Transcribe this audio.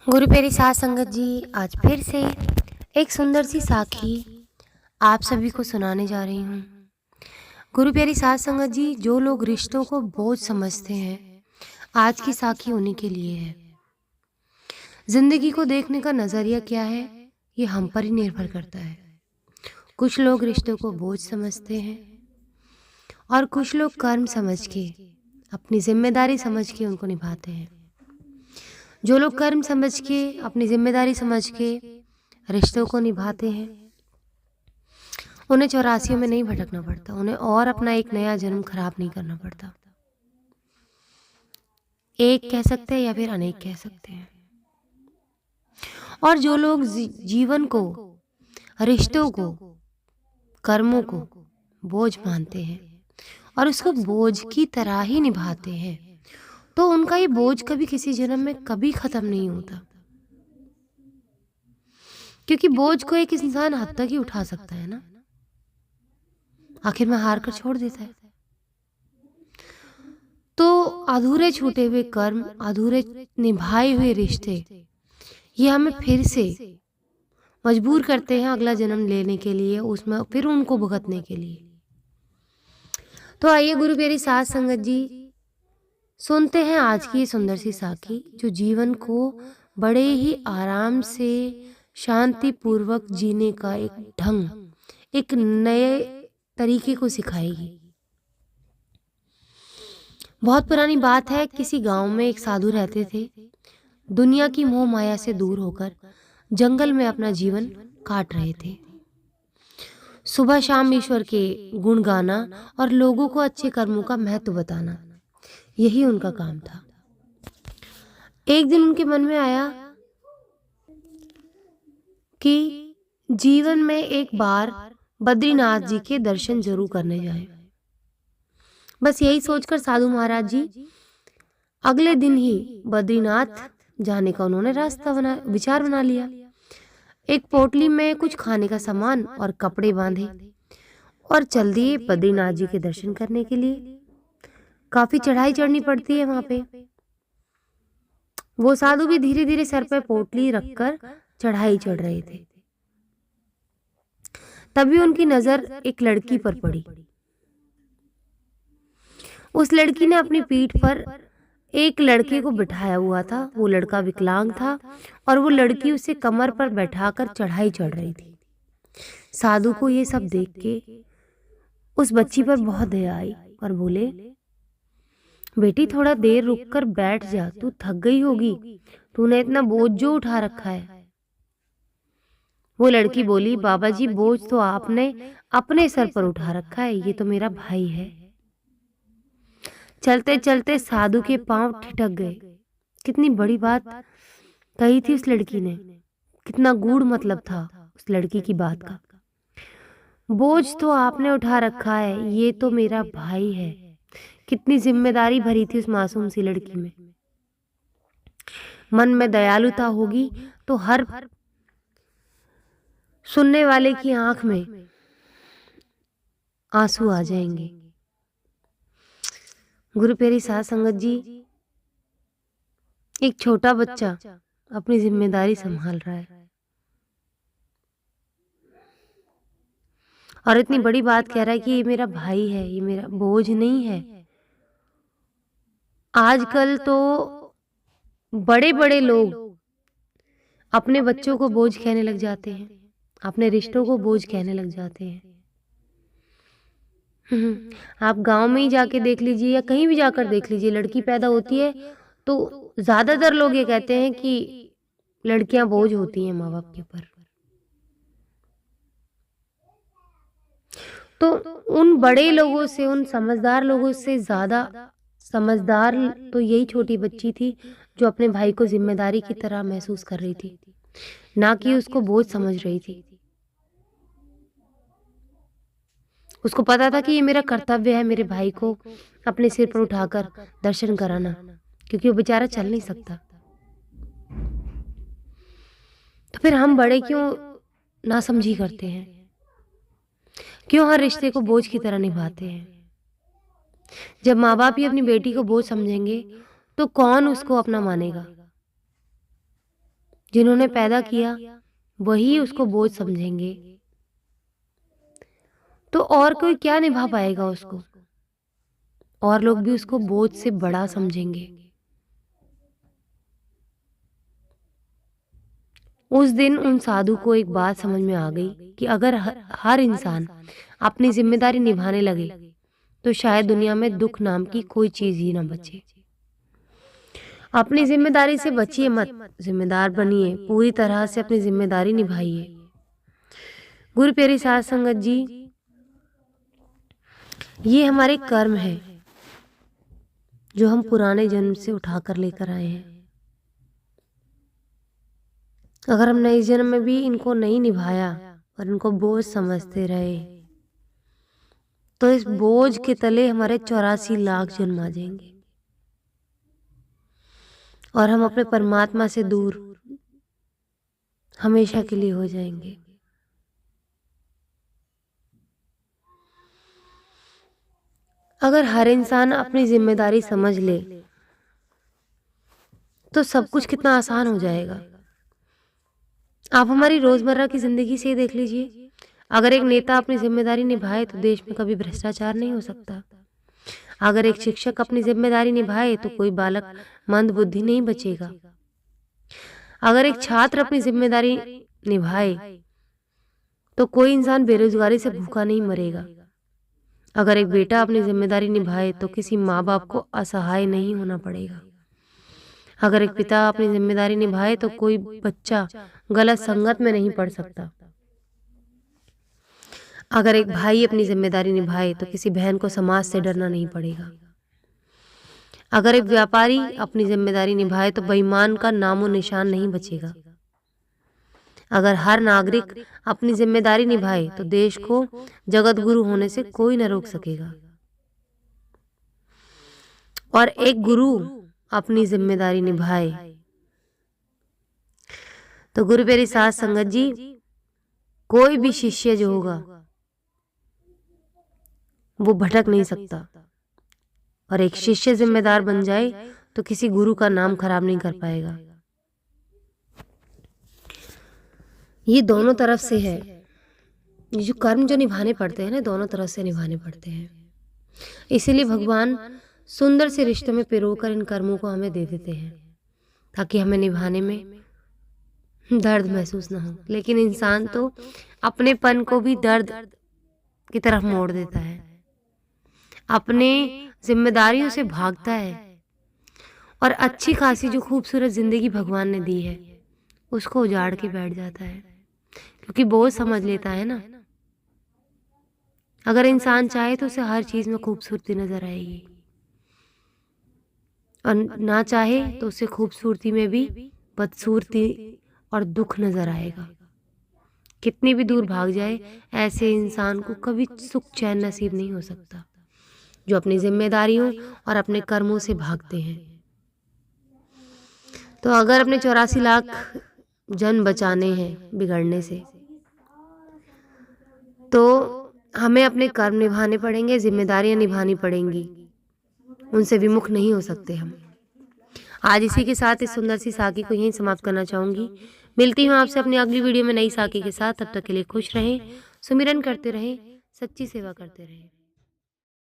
गुरु प्यारी साध संगत जी, आज फिर से एक सुंदर सी साखी आप सभी को सुनाने जा रही हूँ। गुरु प्यारी साध संगत जी, जो लोग रिश्तों को बोझ समझते हैं, आज की साखी उन्हीं के लिए है। जिंदगी को देखने का नजरिया क्या है, ये हम पर ही निर्भर करता है। कुछ लोग रिश्तों को बोझ समझते हैं और कुछ लोग कर्म समझ के, अपनी जिम्मेदारी समझ के उनको निभाते हैं। जो लोग कर्म समझ के, अपनी जिम्मेदारी समझ के रिश्तों को निभाते हैं, उन्हें चौरासियों में नहीं भटकना पड़ता, उन्हें और अपना एक नया जन्म खराब नहीं करना पड़ता। एक कह सकते हैं या फिर अनेक कह सकते हैं। और जो लोग जीवन को, रिश्तों को, कर्मों को बोझ मानते हैं और उसको बोझ की तरह ही निभाते हैं, तो उनका ये बोझ कभी किसी जन्म में कभी खत्म नहीं होता। क्योंकि बोझ को एक इंसान हद तक ही उठा सकता है ना, आखिर में हार कर छोड़ देता है। तो अधूरे छूटे हुए कर्म, अधूरे निभाए हुए रिश्ते, ये हमें फिर से मजबूर करते हैं अगला जन्म लेने के लिए, उसमें फिर उनको भुगतने के लिए। तो आइए गुरु प्यारी साध संगत जी, सुनते हैं आज की ये सुंदर सी साखी, जो जीवन को बड़े ही आराम से, शांति पूर्वक जीने का एक ढंग, एक नए तरीके को सिखाएगी। बहुत पुरानी बात है, किसी गांव में एक साधु रहते थे। दुनिया की मोह माया से दूर होकर जंगल में अपना जीवन काट रहे थे। सुबह शाम ईश्वर के गुण गाना और लोगों को अच्छे कर्मों का महत्व बताना, यही उनका काम था। एक दिन उनके मन में आया कि जीवन में एक बार बद्रीनाथ जी के दर्शन जरूर करने जाए। बस यही सोचकर साधु महाराज जी अगले दिन ही बद्रीनाथ जाने का उन्होंने विचार बना लिया। एक पोटली में कुछ खाने का सामान और कपड़े बांधे और चल दिए बद्रीनाथ जी के दर्शन करने के लिए। काफी चढ़ाई चढ़नी पड़ती है वहां पे। वो साधु भी धीरे धीरे सर पर पोटली रखकर चढ़ाई चढ़ रहे थे। तभी उनकी नजर एक लड़की पर पड़ी। उस लड़की ने अपनी पीठ पर एक लड़के को बिठाया हुआ था। वो लड़का विकलांग था और वो लड़की उसे कमर पर बैठाकर चढ़ाई चढ़ रही थी। साधु को ये सब देख के उस बच्ची पर बहुत दया आई और बोले, बेटी थोड़ा देर रुककर बैठ जा, तू थक गई होगी, तूने इतना बोझ जो उठा रखा है। वो लड़की बोली, बाबा जी बोझ तो आपने अपने सर पर उठा रखा है, ये तो मेरा भाई है। चलते चलते साधु के पांव ठिठक गए। कितनी बड़ी बात कही थी उस लड़की ने, कितना गूढ़ मतलब था उस लड़की की बात का। बोझ तो आपने उठा रखा है, ये तो मेरा भाई है। कितनी जिम्मेदारी भरी थी उस मासूम सी लड़की में। मन में दयालुता होगी तो हर सुनने वाले की आंख में आंसू आ जाएंगे। गुरु प्यारी साध संगत जी, एक छोटा बच्चा अपनी जिम्मेदारी संभाल रहा है और इतनी बड़ी बात कह रहा है कि ये मेरा भाई है, ये मेरा बोझ नहीं है। आजकल तो बड़े बड़े लोग अपने बच्चों को बोझ कहने लग जाते हैं, अपने रिश्तों को बोझ कहने लग जाते हैं। आप गांव में ही जाके देख लीजिए या कहीं भी जाकर देख लीजिए, लड़की पैदा होती है तो ज्यादातर लोग ये कहते हैं कि लड़कियां बोझ होती हैं माँ बाप के ऊपर। तो उन बड़े लोगों से, उन समझदार लोगों से ज्यादा समझदार तो यही छोटी बच्ची थी, जो अपने भाई को जिम्मेदारी की तरह महसूस कर रही थी, ना कि उसको बोझ समझ रही थी। उसको पता था कि ये मेरा कर्तव्य है मेरे भाई को अपने सिर पर उठाकर दर्शन कराना, क्योंकि वो बेचारा चल नहीं सकता। तो फिर हम बड़े क्यों नासमझी करते हैं, क्यों हर रिश्ते को बोझ की तरह निभाते हैं? जब माँ बाप ही अपनी बेटी को बोझ समझेंगे तो कौन उसको अपना मानेगा? जिन्होंने पैदा किया वही उसको बोझ समझेंगे, तो और कोई क्या निभा पाएगा उसको? और लोग भी उसको बोझ से बड़ा समझेंगे। उस दिन उन साधु को एक बात समझ में आ गई कि अगर हर इंसान अपनी जिम्मेदारी निभाने लगे तो शायद दुनिया में दुख नाम की कोई चीज ही ना बचे। अपनी जिम्मेदारी से बचिए मत, जिम्मेदार बनिए, पूरी तरह से अपनी जिम्मेदारी निभाइए। गुरु प्यारी साध संगत जी, ये हमारे कर्म है जो हम पुराने जन्म से उठाकर लेकर आए हैं। अगर हम नए जन्म में भी इनको नहीं निभाया और इनको बोझ समझते रहे तो इस बोझ के तले हमारे 84 लाख जन्म आ जाएंगे और हम अपने परमात्मा से दूर हमेशा के लिए हो जाएंगे। अगर हर इंसान अपनी जिम्मेदारी समझ ले तो सब कुछ कितना आसान हो जाएगा। आप हमारी रोजमर्रा की जिंदगी से ही देख लीजिए। अगर एक नेता अपनी जिम्मेदारी निभाए तो देश में कभी भ्रष्टाचार नहीं हो सकता। अगर एक शिक्षक अपनी जिम्मेदारी निभाए तो कोई बालक मंद बुद्धि नहीं बचेगा। अगर एक छात्र अपनी जिम्मेदारी निभाए तो कोई इंसान बेरोजगारी से भूखा नहीं मरेगा। अगर एक बेटा अपनी जिम्मेदारी निभाए तो किसी माँ बाप को असहाय नहीं होना पड़ेगा। अगर एक पिता अपनी जिम्मेदारी निभाए तो कोई बच्चा गलत संगत में नहीं पड़ सकता। अगर एक भाई अपनी जिम्मेदारी निभाए तो किसी बहन को समाज से डरना नहीं पड़ेगा। अगर एक व्यापारी अपनी जिम्मेदारी निभाए तो बेईमान का नामो निशान नहीं बचेगा। अगर हर नागरिक अपनी जिम्मेदारी निभाए तो देश को जगत गुरु होने से कोई न रोक सकेगा। और एक गुरु अपनी जिम्मेदारी निभाए तो गुरु प्यारी साध संगत जी, कोई भी शिष्य जो होगा वो भटक नहीं सकता। और एक शिष्य जिम्मेदार बन जाए तो किसी गुरु का नाम खराब नहीं कर पाएगा। ये दोनों तरफ से है। ये जो कर्म जो निभाने पड़ते हैं ना, दोनों तरफ से निभाने पड़ते हैं। इसीलिए भगवान सुंदर से रिश्तों में पिरोकर इन कर्मों को हमें दे देते हैं ताकि हमें निभाने में दर्द महसूस ना हो। लेकिन इंसान तो अपनेपन को भी दर्द की तरफ मोड़ देता है, अपने जिम्मेदारियों से भागता है और अच्छी खासी जो खूबसूरत जिंदगी भगवान ने दी है उसको उजाड़ के बैठ जाता है, क्योंकि बोझ समझ लेता है ना। अगर इंसान चाहे तो उसे हर चीज में खूबसूरती नजर आएगी और ना चाहे तो उसे खूबसूरती में भी बदसूरती और दुख नजर आएगा। कितनी भी दूर भाग जाए, ऐसे इंसान को कभी सुख चैन नसीब नहीं हो सकता जो अपनी जिम्मेदारियों और अपने कर्मों से भागते हैं। तो अगर अपने 84 लाख जन्म बचाने हैं बिगड़ने से तो हमें अपने कर्म निभाने पड़ेंगे, जिम्मेदारियां निभानी पड़ेंगी, उनसे विमुख नहीं हो सकते हम। आज इसी के साथ इस सुंदर सी साखी को यहीं समाप्त करना चाहूंगी। मिलती हूँ आपसे अपनी अगली वीडियो में नई साखी के साथ। तब तक के लिए खुश रहें, सुमिरन करते रहें, सच्ची सेवा करते रहें।